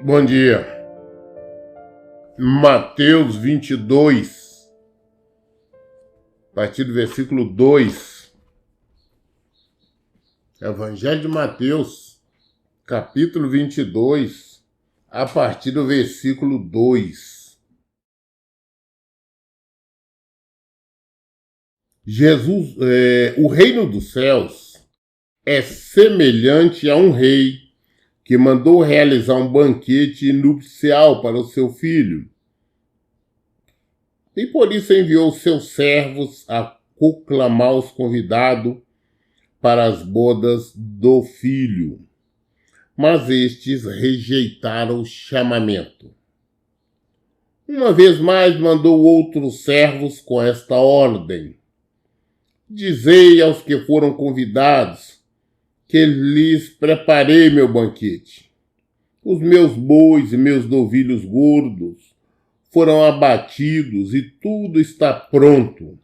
Bom dia. Mateus 22, a partir do versículo 2. Evangelho de Mateus, capítulo 22, a partir do versículo 2. O reino dos céus é semelhante a um rei que mandou realizar um banquete nupcial para o seu filho. E por isso enviou seus servos a conclamar os convidados para as bodas do filho. Mas estes rejeitaram o chamamento. Uma vez mais mandou outros servos com esta ordem: dizei aos que foram convidados que lhes preparei meu banquete. Os meus bois e meus novilhos gordos foram abatidos e tudo está pronto.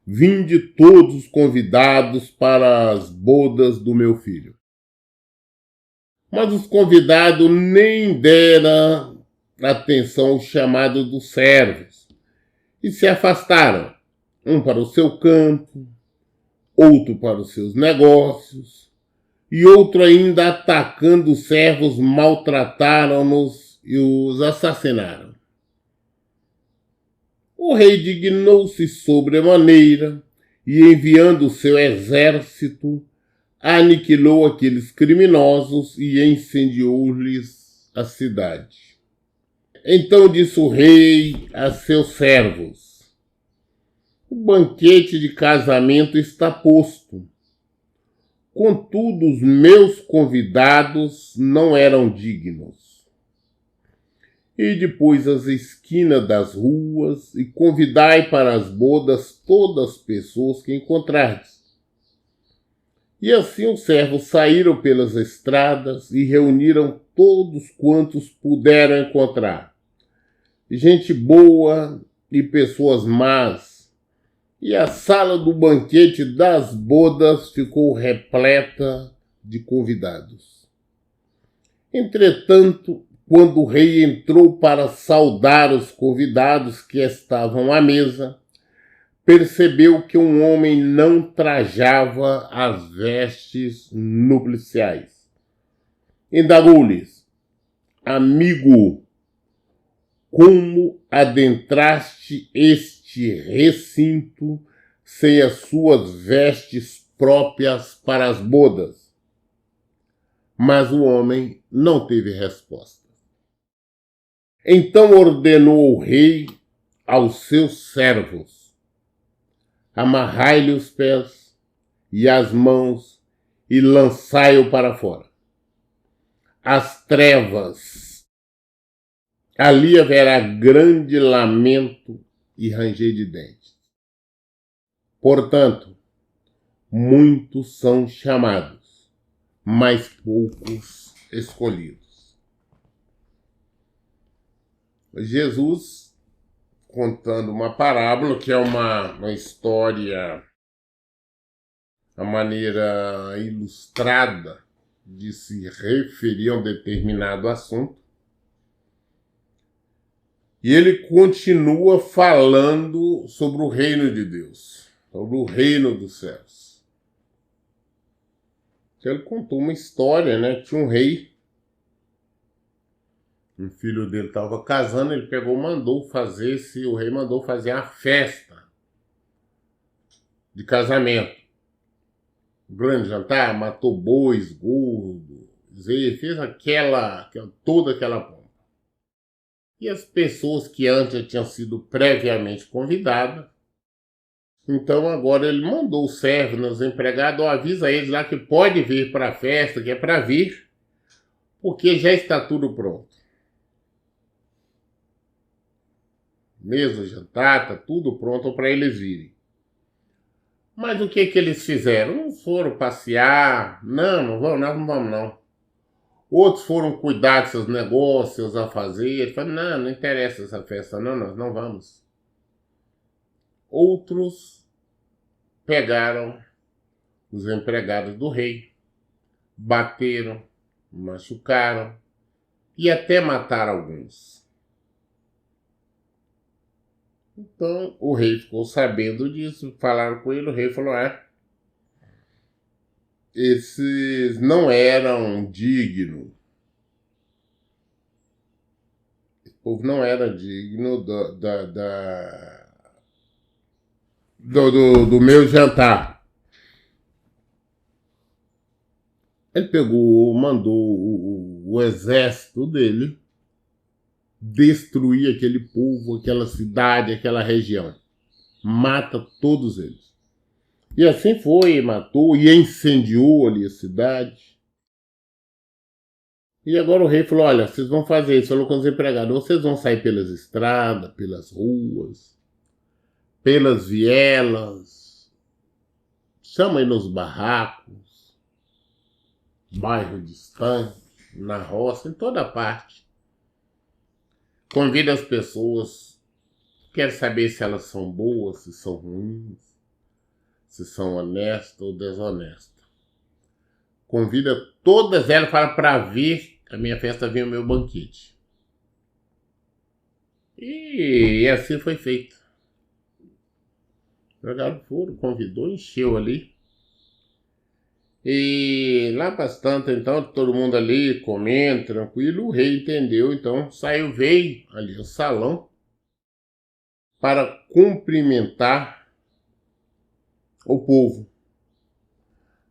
Vinde todos os convidados para as bodas do meu filho. Mas os convidados nem deram atenção ao chamado dos servos e se afastaram, um para o seu campo, outro para os seus negócios, e outro ainda, atacando os servos, maltrataram-nos e os assassinaram. O rei dignou-se sobremaneira e, enviando o seu exército, aniquilou aqueles criminosos e incendiou-lhes a cidade. Então disse o rei a seus servos: o banquete de casamento está posto. Contudo, os meus convidados não eram dignos. E depois as esquinas das ruas e convidai para as bodas todas as pessoas que encontrardes. E assim os servos saíram pelas estradas e reuniram todos quantos puderam encontrar, gente boa e pessoas más. E a sala do banquete das bodas ficou repleta de convidados. Entretanto, quando o rei entrou para saudar os convidados que estavam à mesa, percebeu que um homem não trajava as vestes nupciais. Indagou-lhes: amigo, como adentraste este recinto sem as suas vestes próprias para as bodas? Mas o homem não teve resposta. Então ordenou o rei aos seus servos: amarrai-lhe os pés e as mãos e lançai-o para fora. As trevas. Ali haverá grande lamento e ranger de dentes. Portanto, muitos são chamados, mas poucos escolhidos. Jesus contando uma parábola, que é uma história, a maneira ilustrada de se referir a um determinado assunto. E ele continua falando sobre o reino de Deus, sobre o reino dos céus. Ele contou uma história, né? Tinha um rei, o filho dele estava casando, ele pegou, o rei mandou fazer a festa de casamento. Um grande jantar, matou bois, gordo, fez toda aquela pompa. E as pessoas que antes tinham sido previamente convidadas, então agora ele mandou o servo, os empregados, avisa eles lá que pode vir para a festa, que é para vir, porque já está tudo pronto. Mesa, jantar, está tudo pronto para eles virem. Mas o que eles fizeram? Não foram passear, não vamos não. Outros foram cuidar de seus negócios, seus afazeres. Falaram: não interessa essa festa, não, nós não vamos. outros pegaram os empregados do rei, bateram, machucaram e até mataram alguns. Então o rei ficou sabendo disso, falaram com ele, o rei falou, esses não eram dignos. O povo não era digno do meu jantar. Ele mandou o exército dele destruir aquele povo, aquela cidade, aquela região. Mata todos eles. E assim foi, matou e incendiou ali a cidade. E agora o rei falou, olha, vocês vão fazer isso, falou com os empregados, vocês vão sair pelas estradas, pelas ruas, pelas vielas, chama aí nos barracos, bairro distante, na roça, em toda parte. Convida as pessoas, quer saber se elas são boas, se são ruins, se são honestas ou desonestas. Convida todas elas para vir a minha festa, vir o meu banquete. E assim foi feito. Jogaram furo, convidou, encheu ali. E lá bastante, então, todo mundo ali comendo, tranquilo. O rei entendeu, então saiu, veio ali ao salão para cumprimentar o povo.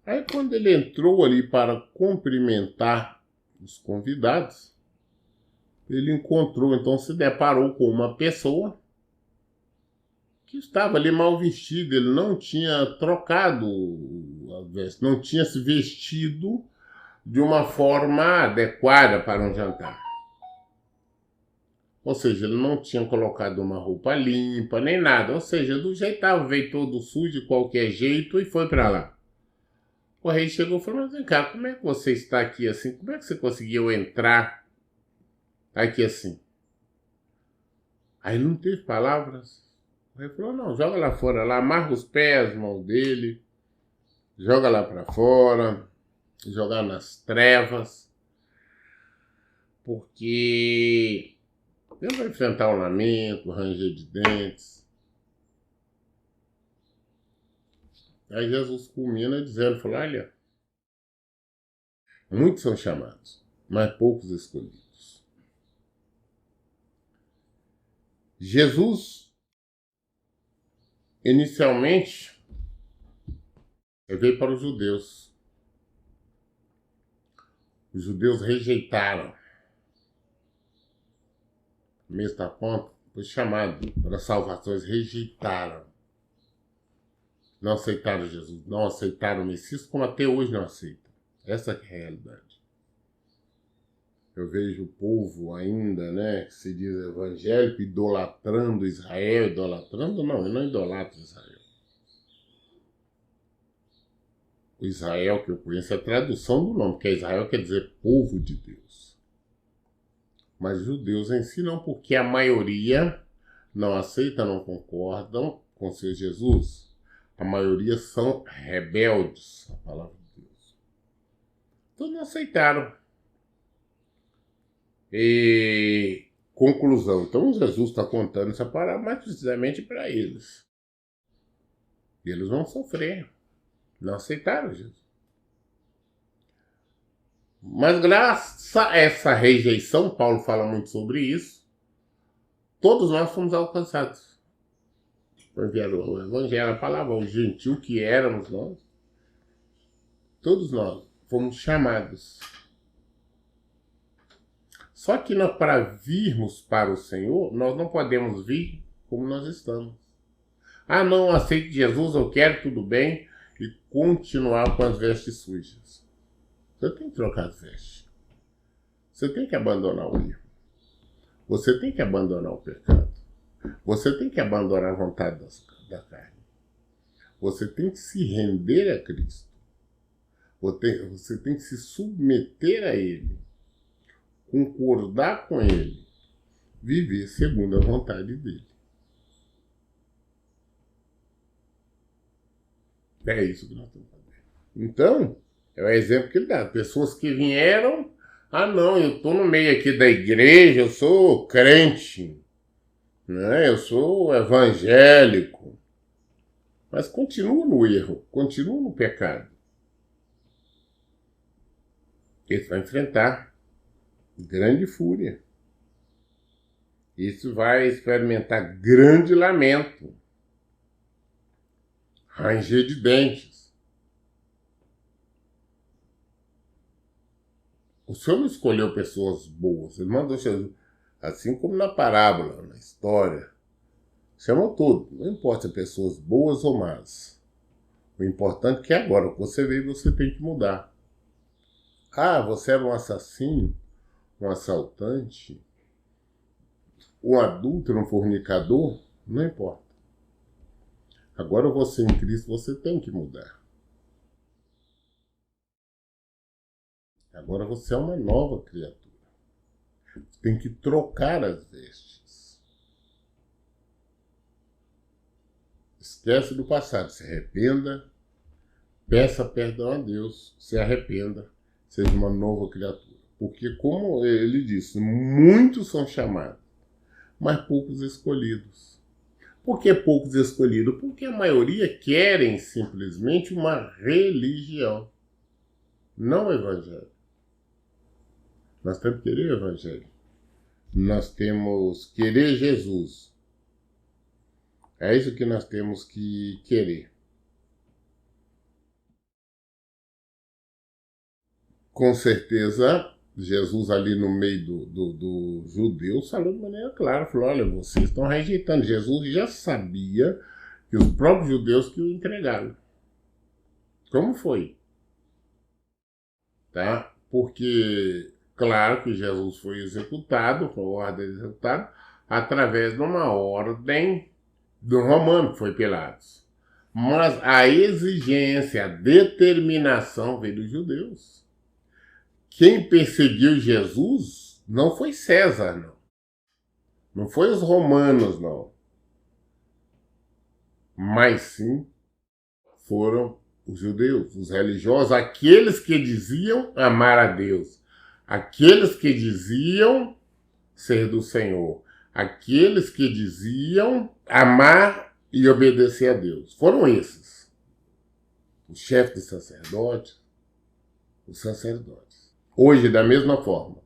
Aí quando ele entrou ali para cumprimentar os convidados, ele encontrou, então se deparou com uma pessoa que estava ali mal vestido, ele não tinha trocado a veste, não tinha se vestido de uma forma adequada para um jantar. Ou seja, ele não tinha colocado uma roupa limpa, nem nada. Ou seja, do jeito estava, veio todo sujo de qualquer jeito e foi para lá. O rei chegou e falou, mas vem cá, como é que você está aqui assim? Como é que você conseguiu entrar aqui assim? Aí ele não teve palavras. O rei falou, não, joga lá fora, lá, amarra os pés, mãos dele, joga lá para fora, jogar nas trevas, porque ele vai enfrentar um lamento, ranger de dentes. Aí Jesus culmina dizendo, falou, olha, muitos são chamados, mas poucos escolhidos. Jesus, inicialmente, veio para os judeus. Os judeus rejeitaram. Mesmo da ponta, foi chamado para salvações, rejeitaram. Não aceitaram Jesus, não aceitaram o Messias, como até hoje não aceitam. Essa é a realidade. Eu vejo o povo ainda, né, que se diz evangélico, idolatrando Israel, idolatrando não, eu não idolatro Israel. O Israel que eu conheço é a tradução do nome, que é Israel quer dizer povo de Deus. Mas judeus em si não, porque a maioria não aceita, não concordam com o Senhor Jesus. A maioria são rebeldes, a palavra de Deus. Então não aceitaram. E conclusão. Então Jesus está contando essa parábola mais precisamente para eles. E eles vão sofrer. Não aceitaram Jesus. Mas graças a essa rejeição, Paulo fala muito sobre isso, todos nós fomos alcançados. Enviaram o evangelho, a palavra, o gentil que éramos nós, todos nós fomos chamados. Só que para virmos para o Senhor, nós não podemos vir como nós estamos. Ah, não, aceito Jesus, eu quero, tudo bem, e continuar com as vestes sujas. Você tem que trocar as vestes. Você tem que abandonar o erro. Você tem que abandonar o pecado. Você tem que abandonar a vontade da carne. Você tem que se render a Cristo. Você tem que se submeter a Ele. Concordar com Ele. Viver segundo a vontade dEle. É isso que nós temos que fazer. Então, é o exemplo que ele dá. Pessoas que vieram, não, eu estou no meio aqui da igreja, eu sou crente, né? Eu sou evangélico. Mas continua no erro, continua no pecado. Ele vai enfrentar grande fúria. Isso vai experimentar grande lamento, ranger de dentes. O Senhor não escolheu pessoas boas, Ele mandou Jesus, assim como na parábola, na história. Chamou tudo, não importa se pessoas boas ou más. O importante é que agora, que você veio, você tem que mudar. Você era um assassino, um assaltante, um adúltero, um fornicador, não importa. Agora você em Cristo, você tem que mudar. Agora você é uma nova criatura. Você tem que trocar as vestes. Esquece do passado, se arrependa, peça perdão a Deus, se arrependa, seja uma nova criatura. Porque, como ele disse, muitos são chamados, mas poucos escolhidos. Por que poucos escolhidos? Porque a maioria querem simplesmente uma religião, não o evangelho. Nós temos que querer o evangelho. Nós temos que querer Jesus. É isso que nós temos que querer. Com certeza, Jesus ali no meio do judeus falou de maneira clara, falou, olha, vocês estão rejeitando. Jesus já sabia que os próprios judeus que o entregaram. Como foi? Tá? Porque, claro que Jesus foi executado, foi ordem executada, através de uma ordem do romano, que foi Pilatos. Mas a exigência, a determinação veio dos judeus. Quem perseguiu Jesus não foi César, não. Não foi os romanos, não. Mas sim foram os judeus, os religiosos, aqueles que diziam amar a Deus, aqueles que diziam ser do Senhor, aqueles que diziam amar e obedecer a Deus. Foram esses. O chefe dos sacerdotes, os sacerdotes. Hoje, da mesma forma,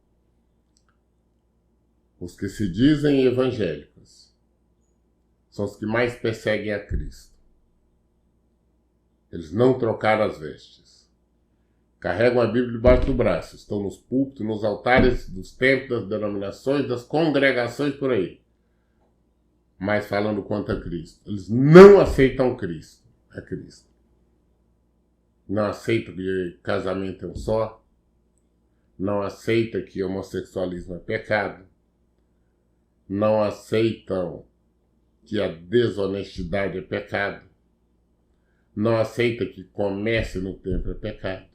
os que se dizem evangélicos são os que mais perseguem a Cristo. Eles não trocaram as vestes. Carregam a Bíblia debaixo do braço. Estão nos púlpitos, nos altares dos templos, das denominações, das congregações por aí. Mas falando contra Cristo. Eles não aceitam Cristo. É Cristo. Não aceitam que casamento é um só. Não aceitam que homossexualismo é pecado. Não aceitam que a desonestidade é pecado. Não aceita que comércio no templo é pecado.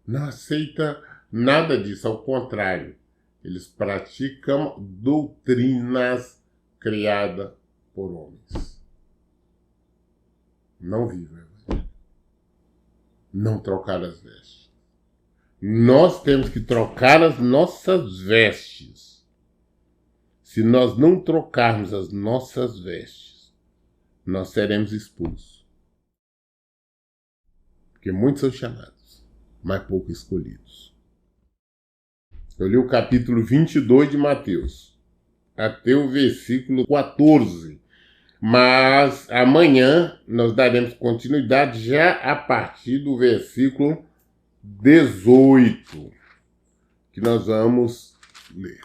Não aceita nada disso, ao contrário. Eles praticam doutrinas criadas por homens. Não vivem o evangelho. Não trocar as vestes. Nós temos que trocar as nossas vestes. Se nós não trocarmos as nossas vestes, nós seremos expulsos. Porque muitos são chamados, mas poucos escolhidos. Eu li o capítulo 22 de Mateus, até o versículo 14. Mas amanhã nós daremos continuidade já a partir do versículo 18, que nós vamos ler.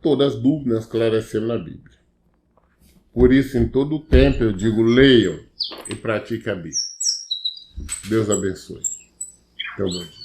Todas as dúvidas esclarecendo na Bíblia. Por isso, em todo o tempo, eu digo, leiam e pratiquem a Bíblia. Deus abençoe. Até o bom dia.